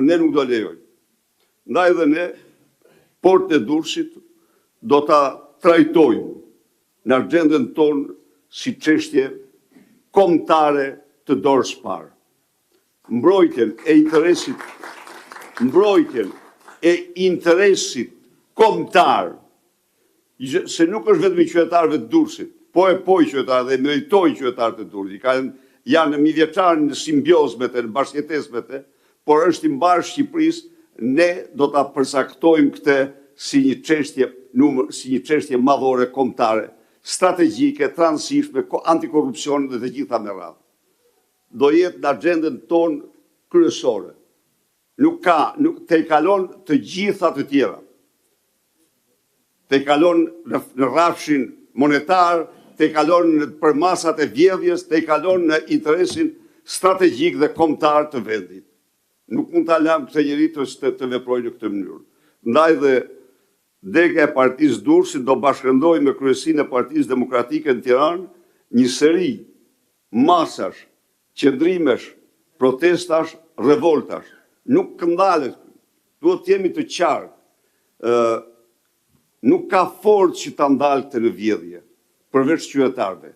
Ne nuk do lejojmë. Ndaj dhe ne, portën e Durrësit do ta trajtojmë në agjendën tonë si çështje kombëtare të dorës parë. Mbrojtjen e interesit kombëtar, se nuk është vetëm i qytetarëve të Durrësit, po i qytetarë dhe meritojnë qytetarët e Durrësit, janë në mijëvjeçare në simbioz me të, në bashkëjetesë me të, por është i mbarë Shqipërisë, ne do ta përcaktojmë këtë si një çështje madhore kombëtare, strategjike, transishme, antikorrupsion dhe të gjitha me radhë. Do jetë në agjendën tonë kryesore. Nuk te i kalon të gjitha të tjera. Te i kalon në rrafshin monetar, te i kalon për masat e vjedhjes, te i kalon në interesin strategjik dhe kombëtar të vendit. Nuk mund ta lëm këtë njeri të veprojë në këtë mënyrë. Ndaj dhe dega e Partisë Durrësit do bashkëndojë me kryesinë e Partisë Demokratike në Tiranë një seri masash, qëndrimesh, protestash, revoltash. Nuk këndalet, duhet të jemi të qartë. Nuk ka forcë që ta ndalë të në vjedhje, përveç qytetarëve.